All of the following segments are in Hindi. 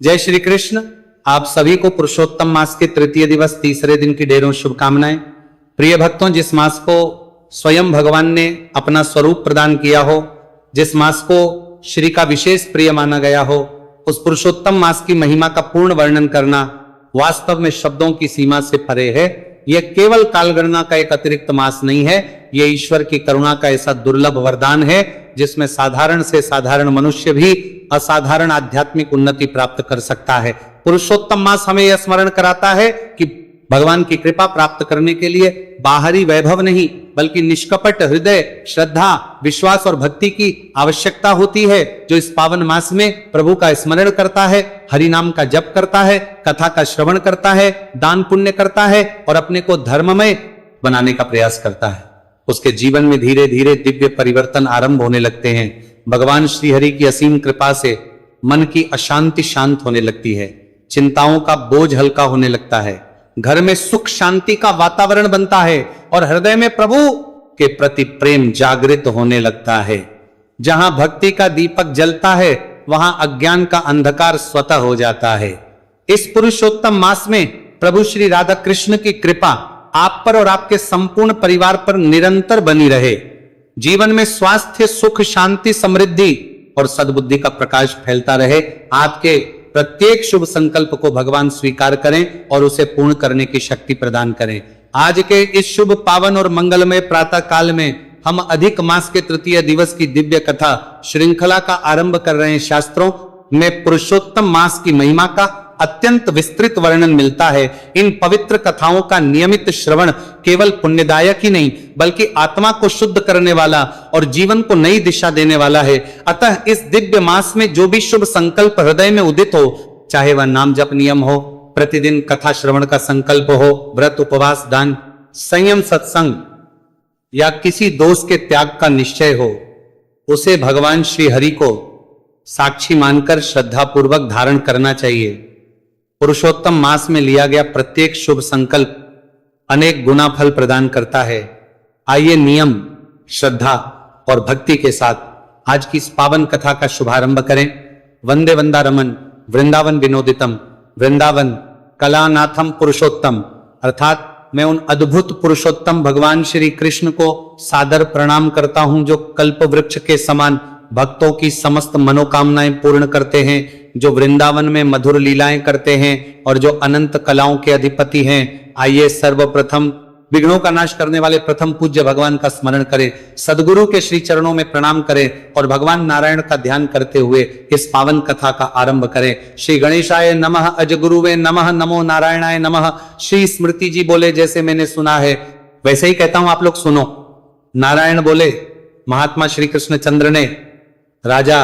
जय श्री कृष्ण। आप सभी को पुरुषोत्तम मास के तृतीय दिवस तीसरे दिन की ढेरों शुभकामनाएं। प्रिय भक्तों, जिस मास को स्वयं भगवान ने अपना स्वरूप प्रदान किया हो, जिस मास को श्री का विशेष प्रिय माना गया हो, उस पुरुषोत्तम मास की महिमा का पूर्ण वर्णन करना वास्तव में शब्दों की सीमा से परे है। यह केवल कालगणना का एक अतिरिक्त मास नहीं है, यह ईश्वर की करुणा का ऐसा दुर्लभ वरदान है जिसमें साधारण से साधारण मनुष्य भी असाधारण आध्यात्मिक उन्नति प्राप्त कर सकता है। पुरुषोत्तम मास हमें यह स्मरण कराता है कि भगवान की कृपा प्राप्त करने के लिए बाहरी वैभव नहीं, बल्कि निष्कपट हृदय, श्रद्धा, विश्वास और भक्ति की आवश्यकता होती है। जो इस पावन मास में प्रभु का स्मरण करता है, हरि नाम का जप करता है, कथा का श्रवण करता है, दान पुण्य करता है और अपने को धर्ममय बनाने का प्रयास करता है, उसके जीवन में धीरे धीरे दिव्य परिवर्तन आरंभ होने लगते हैं। भगवान श्री हरि की असीम कृपा से मन की अशांति शांत होने लगती है, चिंताओं का बोझ हल्का होने लगता है, घर में सुख शांति का वातावरण बनता है और हृदय में प्रभु के प्रति प्रेम जागृत होने लगता है। जहां भक्ति का दीपक जलता है, वहां अज्ञान का अंधकार स्वतः हो जाता है। इस पुरुषोत्तम मास में प्रभु श्री राधा कृष्ण की कृपा आप पर और आपके संपूर्ण परिवार पर निरंतर बनी रहे। जीवन में स्वास्थ्य, सुख, शांति, समृद्धि और सद्बुद्धि का प्रकाश फैलता रहे। आपके प्रत्येक शुभ संकल्प को भगवान स्वीकार करें और उसे पूर्ण करने की शक्ति प्रदान करें। आज के इस शुभ, पावन और मंगलमय प्रातः काल में हम अधिक मास के तृतीय दिवस की दिव्य कथा श्रृंखला का आरंभ कर रहे हैं। शास्त्रों में पुरुषोत्तम मास की महिमा का अत्यंत विस्तृत वर्णन मिलता है। इन पवित्र कथाओं का नियमित श्रवण केवल पुण्यदायक ही नहीं, बल्कि आत्मा को शुद्ध करने वाला और जीवन को नई दिशा देने वाला है। अतः इस दिव्य मास में जो भी शुभ संकल्प हृदय में उदित हो, चाहे वह नाम जप नियम हो, प्रतिदिन कथा श्रवण का संकल्प हो, व्रत, उपवास, दान, संयम, सत्संग या किसी दोष के त्याग का निश्चय हो, उसे भगवान श्री हरि को साक्षी मानकर श्रद्धा पूर्वक धारण करना चाहिए। पुरुषोत्तम मास में लिया गया प्रत्येक शुभ संकल्प अनेक गुना फल प्रदान करता है। आइए नियम, श्रद्धा और भक्ति के साथ आज की इस पावन कथा का शुभारंभ करें। वंदे वंदारमन वृंदावन विनोदितम वृंदावन कलानाथम पुरुषोत्तम, अर्थात मैं उन अद्भुत पुरुषोत्तम भगवान श्री कृष्ण को सादर प्रणाम करता हूं, जो कल्प वृक्ष के समान भक्तों की समस्त मनोकामनाएं पूर्ण करते हैं, जो वृंदावन में मधुर लीलाएं करते हैं और जो अनंत कलाओं के अधिपति हैं। आइए सर्वप्रथम विघ्नों का नाश करने वाले प्रथम पूज्य भगवान का स्मरण करें, सदगुरु के श्री चरणों में प्रणाम करें और भगवान नारायण का ध्यान करते हुए इस पावन कथा का आरंभ करें। श्री गणेशाय नमः, अजगुरुवे नमः, नमो नारायणाय नमः। श्री स्मृति जी बोले, जैसे मैंने सुना है वैसे ही कहता हूं, आप लोग सुनो। नारायण बोले, महात्मा श्री कृष्णचंद्र ने राजा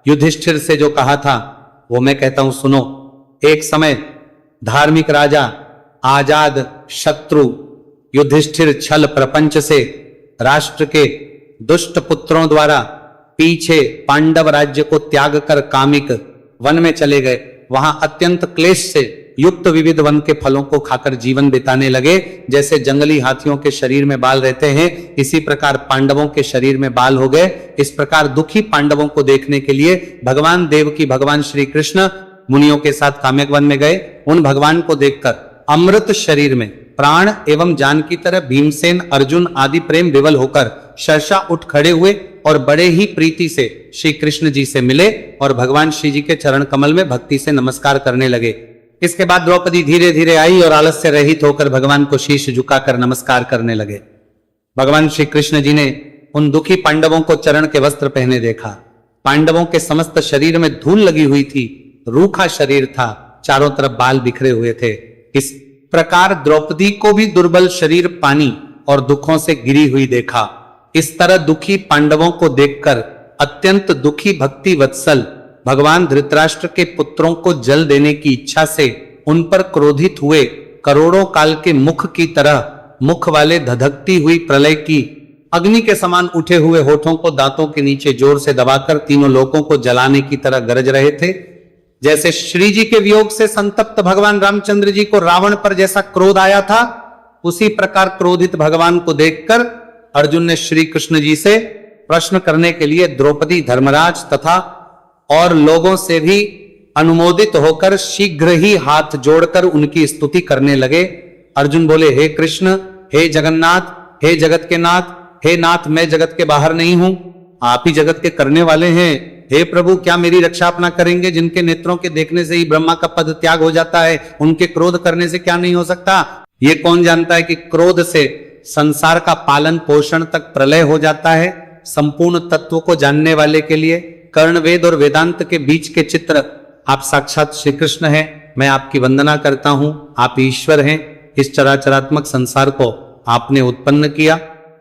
युधिष्ठिर से जो कहा था वो मैं कहता हूं, सुनो। एक समय धार्मिक राजा, आजाद शत्रु युधिष्ठिर छल प्रपंच से राष्ट्र के दुष्ट पुत्रों द्वारा पीछे पांडव राज्य को त्याग कर कामिक वन में चले गए। वहां अत्यंत क्लेश से युक्त विविध वन के फलों को खाकर जीवन बिताने लगे। जैसे जंगली हाथियों के शरीर में बाल रहते हैं, इसी प्रकार पांडवों के शरीर में बाल हो गए। इस प्रकार दुखी पांडवों को देखने के लिए भगवान देवकी भगवान श्री कृष्ण मुनियों के साथ काम्यक वन में गए। उन भगवान को देखकर अमृत शरीर में प्राण एवं जान की तरह भीमसेन, अर्जुन आदि प्रेम विवल होकर शर्षा उठ खड़े हुए और बड़े ही प्रीति से श्री कृष्ण जी से मिले और भगवान श्री जी के चरण कमल में भक्ति से नमस्कार करने लगे। इसके बाद द्रौपदी धीरे धीरे आई और आलस्य रहित होकर भगवान को शीश झुकाकर नमस्कार करने लगे। भगवान श्री कृष्ण जी ने उन दुखी पांडवों को चरण के वस्त्र पहने देखा। पांडवों के समस्त शरीर में धूल लगी हुई थी, रूखा शरीर था, चारों तरफ बाल बिखरे हुए थे। इस प्रकार द्रौपदी को भी दुर्बल शरीर पानी और दुखों से घिरी हुई देखा। इस तरह दुखी पांडवों को देखकर अत्यंत दुखी भक्ति वत्सल भगवान धृतराष्ट्र के पुत्रों को जल देने की इच्छा से उन पर क्रोधित हुए। करोड़ों काल के मुख की तरह मुख वाले धधकती हुई प्रलय की अग्नि के समान उठे हुए होठों को दांतों के नीचे जोर से दबाकर तीनों लोकों को जलाने की तरह गरज रहे थे। जैसे श्री जी के वियोग से संतप्त भगवान रामचंद्र जी को रावण पर जैसा क्रोध आया था, उसी प्रकार क्रोधित भगवान को देखकर अर्जुन ने श्री कृष्ण जी से प्रश्न करने के लिए द्रौपदी, धर्मराज तथा और लोगों से भी अनुमोदित होकर शीघ्र ही हाथ जोड़कर उनकी स्तुति करने लगे। अर्जुन बोले, हे कृष्ण, हे जगन्नाथ, हे जगत के नाथ, हे नाथ, मैं जगत के बाहर नहीं हूं, आप ही जगत के करने वाले हैं। हे प्रभु, क्या मेरी रक्षा अपना करेंगे? जिनके नेत्रों के देखने से ही ब्रह्मा का पद त्याग हो जाता है, उनके क्रोध करने से क्या नहीं हो सकता? ये कौन जानता है कि क्रोध से संसार का पालन पोषण तक प्रलय हो जाता है? संपूर्ण तत्व को जानने वाले के लिए कर्ण वेद और वेदांत के बीच के चित्र आप साक्षात श्री कृष्ण हैं। मैं आपकी वंदना करता हूं, आप ईश्वर हैं। इस चराचरात्मक संसार को आपने उत्पन्न किया।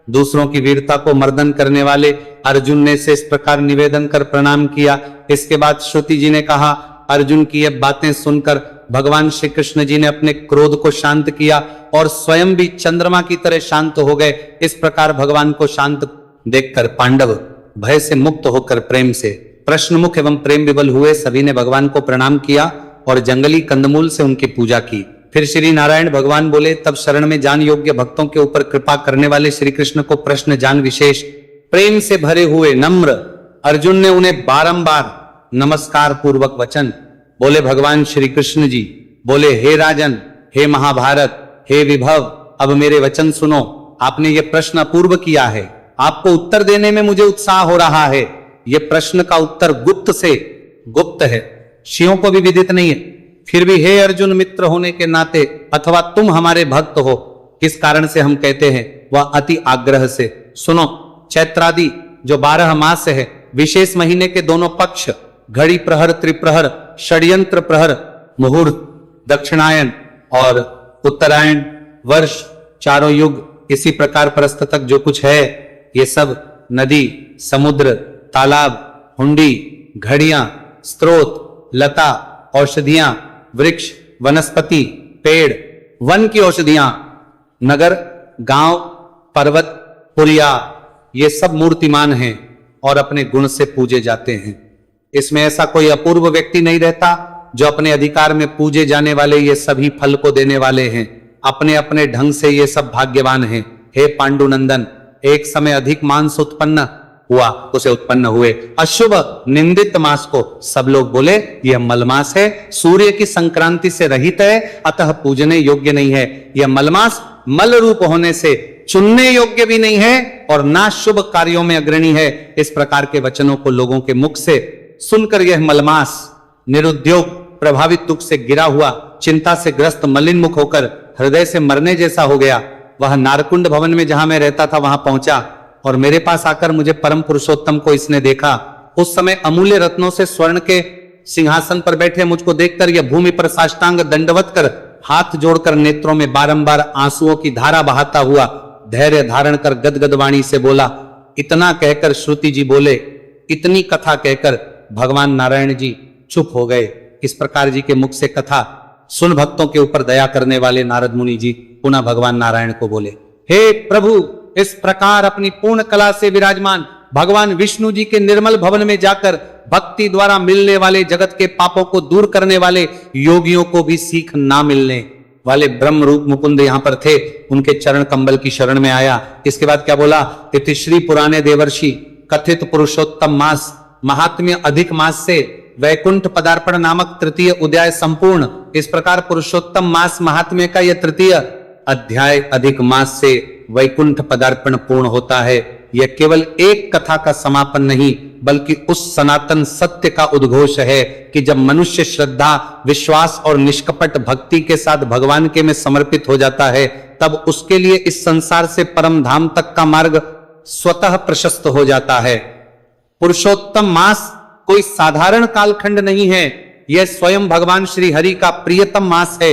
दूसरों की वीरता को मर्दन करने वाले अर्जुन ने से इस प्रकार निवेदन कर प्रणाम किया। इसके बाद श्रुति जी ने कहा, अर्जुन की ये बातें सुनकर भगवान श्री कृष्ण जी ने अपने क्रोध को शांत किया और स्वयं भी चंद्रमा की तरह शांत हो गए। इस प्रकार भगवान को शांत देखकर पांडव भय से मुक्त होकर प्रेम से प्रश्नमुख एवं प्रेम विवल हुए। सभी ने भगवान को प्रणाम किया और जंगली कंदमूल से उनकी पूजा की। फिर श्री नारायण भगवान बोले, तब शरण में जान योग्य भक्तों के ऊपर कृपा करने वाले श्री कृष्ण को प्रश्न जान विशेष प्रेम से भरे हुए नम्र अर्जुन ने उन्हें बारंबार नमस्कार पूर्वक वचन बोले। भगवान श्री कृष्ण जी बोले, हे राजन, हे महाभारत, हे विभव, अब मेरे वचन सुनो। आपने ये प्रश्न अपूर्व किया है, आपको उत्तर देने में मुझे उत्साह हो रहा है। ये प्रश्न का उत्तर गुप्त से गुप्त है, शियों को भी विदित नहीं है। फिर भी हे अर्जुन, मित्र होने के नाते अथवा तुम हमारे भक्त हो, किस कारण से हम कहते हैं वह अति आग्रह से सुनो। चैत्रादि जो 12 मास है, विशेष महीने के दोनों पक्ष, घड़ी प्रहर, त्रिप्रहर, षड्यंत्र प्रहर, मुहूर्त, दक्षिणायन और उत्तरायण, वर्ष, चारों युग, इसी प्रकार परस्त तक जो कुछ है, ये सब नदी, समुद्र, तालाब, हुंडी, घड़ियां, स्रोत, लता, औषधियां, वृक्ष, वनस्पति, पेड़, वन की औषधियां, नगर, गांव, पर्वत, पुलिया, ये सब मूर्तिमान हैं और अपने गुण से पूजे जाते हैं। इसमें ऐसा कोई अपूर्व व्यक्ति नहीं रहता जो अपने अधिकार में पूजे जाने वाले ये सभी फल को देने वाले हैं। अपने अपने ढंग से ये सब भाग्यवान हैं। हे पांडुनंदन, एक समय अधिक मांस उत्पन्न हुआ, उसे उत्पन्न हुए अशुभ निंदित मास को सब लोग बोले यह मलमास है, सूर्य की संक्रांति से रहित है, अतः पूजने योग्य नहीं है। यह मलमास मल रूप होने से चुनने योग्य भी नहीं है और ना शुभ कार्यों में अग्रणी है। इस प्रकार के वचनों को लोगों के मुख से सुनकर यह मलमास निरुद्योग, प्रभावित दुख से गिरा हुआ, चिंता से ग्रस्त, मलिन मुख होकर हृदय से मरने जैसा हो गया। वह नारकुंड भवन में जहां मैं रहता था वहां पहुंचा और मेरे पास आकर मुझे परम पुरुषोत्तम को इसने देखा। उस समय अमूल्य रत्नों से स्वर्ण के सिंहासन पर बैठे मुझको देखकर यह भूमि पर साष्टांग दंडवत कर हाथ जोड़कर नेत्रों में बारंबार आंसुओं की धारा बहाता हुआ धैर्य धारण कर गदगद वाणी से बोला। इतना कहकर श्रुति जी बोले, इतनी कथा कहकर भगवान नारायण जी चुप हो गए। इस प्रकार जी के मुख से कथा सुन भक्तों के ऊपर दया करने वाले नारद मुनि जी पुनः भगवान नारायण को बोले, हे प्रभु, इस प्रकार अपनी पूर्ण कला से विराजमान भगवान विष्णु जी के निर्मल भवन में जाकर भक्ति द्वारा मिलने वाले जगत के पापों को दूर करने वाले योगियों को भी सीख ना मिलने वाले ब्रह्म रूप मुकुंद यहाँ पर थे, उनके चरण कमल की शरण में आया। इसके बाद क्या बोला, इति श्री पुराणे देवर्षि कथित पुरुषोत्तम मास महात्म्य अधिक मास से वैकुंठ पदार्पण नामक तृतीय उदय संपूर्ण। इस प्रकार पुरुषोत्तम मास महात्म्य का यह तृतीय अध्याय अधिक मास से वैकुंठ पदार्पण पूर्ण होता है। यह केवल एक कथा का समापन नहीं बल्कि उस सनातन सत्य का उद्घोष है कि जब मनुष्य श्रद्धा, विश्वास और निष्कपट भक्ति के साथ भगवान के में समर्पित हो जाता है तब उसके लिए इस संसार से परम धाम तक का मार्ग स्वतः प्रशस्त हो जाता है। पुरुषोत्तम मास कोई साधारण कालखंड नहीं है, यह स्वयं भगवान श्री हरि का प्रियतम मास है।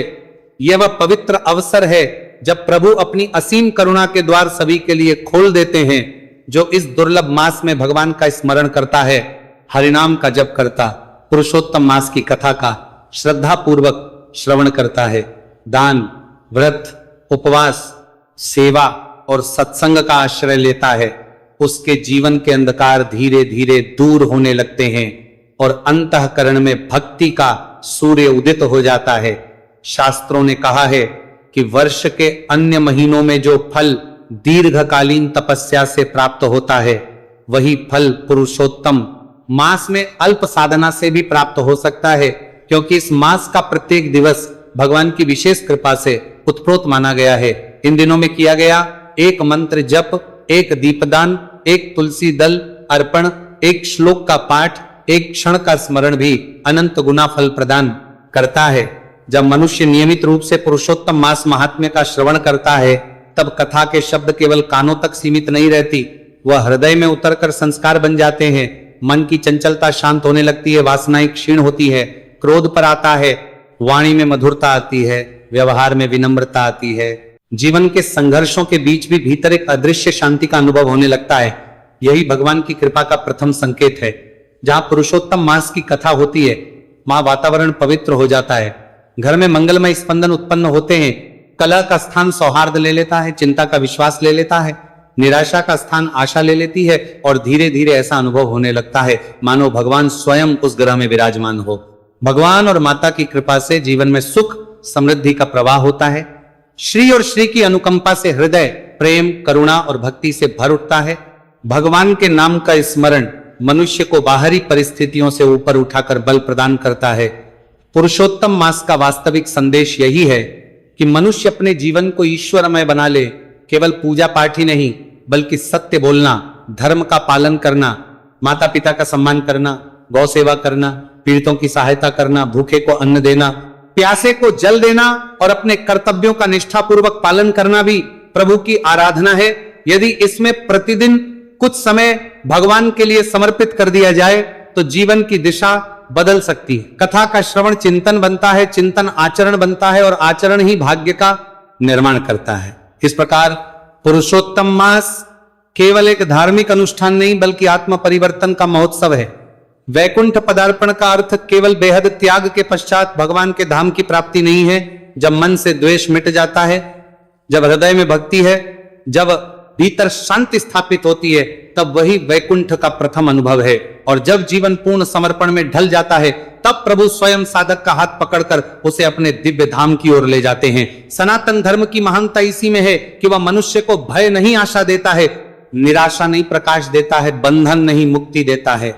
यह वह पवित्र अवसर है जब प्रभु अपनी असीम करुणा के द्वार सभी के लिए खोल देते हैं। जो इस दुर्लभ मास में भगवान का स्मरण करता है, हरिनाम का जप करता, पुरुषोत्तम मास की कथा का श्रद्धा पूर्वक श्रवण करता है, दान, व्रत, उपवास, सेवा और सत्संग का आश्रय लेता है, उसके जीवन के अंधकार धीरे धीरे दूर होने लगते हैं और अंतःकरण में भक्ति का सूर्य उदित हो जाता है। शास्त्रों ने कहा है कि वर्ष के अन्य महीनों में जो फल दीर्घकालीन तपस्या से प्राप्त होता है वही फल पुरुषोत्तम मास में अल्प साधना से भी प्राप्त हो सकता है। क्योंकि इस मास का प्रत्येक दिवस भगवान की विशेष कृपा से उत्प्रोत माना गया है। इन दिनों में किया गया एक मंत्र जप, एक दीपदान, एक तुलसी दल अर्पण, एक श्लोक का पाठ, एक क्षण का स्मरण भी अनंत गुना फल प्रदान करता है। जब मनुष्य नियमित रूप से पुरुषोत्तम मास महात्म्य का श्रवण करता है, तब कथा के शब्द केवल कानों तक सीमित नहीं रहती, वह हृदय में उतरकर संस्कार बन जाते हैं। मन की चंचलता शांत होने लगती है, वासनाएं क्षीण होती है, क्रोध पर आता है, वाणी में मधुरता आती है, व्यवहार में विनम्रता आती है। जीवन के संघर्षों के बीच भी भीतर एक अदृश्य शांति का अनुभव होने लगता है। यही भगवान की कृपा का प्रथम संकेत है। जहां पुरुषोत्तम मास की कथा होती है, वहां वातावरण पवित्र हो जाता है, घर में मंगलमय स्पंदन उत्पन्न होते हैं, कलह का स्थान सौहार्द ले लेता है, चिंता का विश्वास ले लेता है, निराशा का स्थान आशा ले लेती है, और धीरे धीरे ऐसा अनुभव होने लगता है मानो भगवान स्वयं उस ग्रह में विराजमान हो। भगवान और माता की कृपा से जीवन में सुख समृद्धि का प्रवाह होता है। श्री और श्री की अनुकंपा से हृदय प्रेम, करुणा और भक्ति से भर उठता है। भगवान के नाम का स्मरण मनुष्य को बाहरी परिस्थितियों से ऊपर उठाकर बल प्रदान करता है। पुरुषोत्तम मास का वास्तविक संदेश यही है कि मनुष्य अपने जीवन को ईश्वरमय बना ले। केवल पूजा पाठ ही नहीं, बल्कि सत्य बोलना, धर्म का पालन करना, माता पिता का सम्मान करना, गौ सेवा करना, पीड़ितों की सहायता करना, भूखे को अन्न देना, प्यासे को जल देना और अपने कर्तव्यों का निष्ठापूर्वक पालन करना भी प्रभु की आराधना है। यदि इसमें प्रतिदिन कुछ समय भगवान के लिए समर्पित कर दिया जाए तो जीवन की दिशा बदल सकती है। कथा का श्रवण चिंतन बनता है, चिंतन आचरण बनता है, और आचरण ही भाग्य का निर्माण करता है। इस प्रकार पुरुषोत्तम मास केवल एक धार्मिक अनुष्ठान नहीं, बल्कि आत्म परिवर्तन का महोत्सव है। वैकुंठ पदार्पण का अर्थ केवल बेहद त्याग के पश्चात भगवान के धाम की प्राप्ति नहीं है। जब मन से द्वेष मिट जाता है, जब हृदय में भक्ति है, जब भीतर शांति स्थापित होती है, तब वही वैकुंठ का प्रथम अनुभव है। और जब जीवन पूर्ण समर्पण में ढल जाता है, तब प्रभु स्वयं साधक का हाथ पकड़कर उसे अपने दिव्य धाम की ओर ले जाते हैं। सनातन धर्म की महानता इसी में है कि वह मनुष्य को भय नहीं आशा देता है, निराशा नहीं प्रकाश देता है, बंधन नहीं मुक्ति देता है।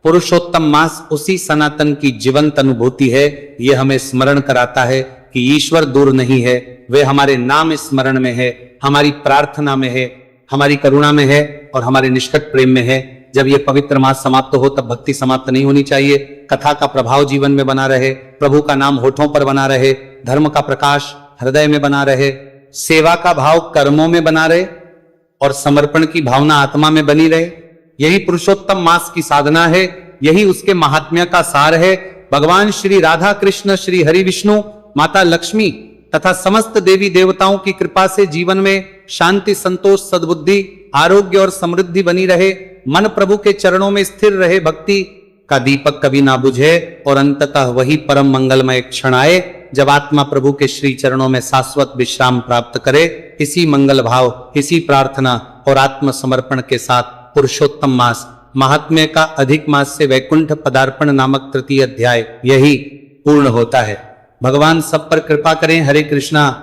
पुरुषोत्तम मास उसी सनातन की जीवंत अनुभूति है। यह हमें स्मरण कराता है कि ईश्वर दूर नहीं है, वे हमारे नाम स्मरण में है, हमारी प्रार्थना में है, हमारी करुणा में है और हमारे निष्कट प्रेम में है। जब यह पवित्र मास समाप्त हो, तब भक्ति समाप्त नहीं होनी चाहिए। कथा का प्रभाव जीवन में बना रहे, प्रभु का नाम होठों पर बना रहे, धर्म का प्रकाश हृदय में बना रहे, सेवा का भाव कर्मों में बना रहे और समर्पण की भावना आत्मा में बनी रहे। यही पुरुषोत्तम मास की साधना है, यही उसके महात्म्य का सार है। भगवान श्री राधा कृष्ण, श्री हरि विष्णु, माता लक्ष्मी तथा समस्त देवी देवताओं की कृपा से जीवन में शांति, संतोष, सद्बुद्धि, आरोग्य और समृद्धि बनी रहे। मन प्रभु के चरणों में स्थिर रहे, भक्ति का दीपक कभी ना बुझे और अंततः वही परम मंगलमय क्षण आए जब आत्मा प्रभु के श्री चरणों में शाश्वत विश्राम प्राप्त करे। इसी मंगल भाव, इसी प्रार्थना और आत्म समर्पण के साथ पुरुषोत्तम मास महात्म्य का अधिक मास से वैकुंठ पदार्पण नामक तृतीय अध्याय यही पूर्ण होता है। भगवान सब पर कृपा करें। हरे कृष्णा।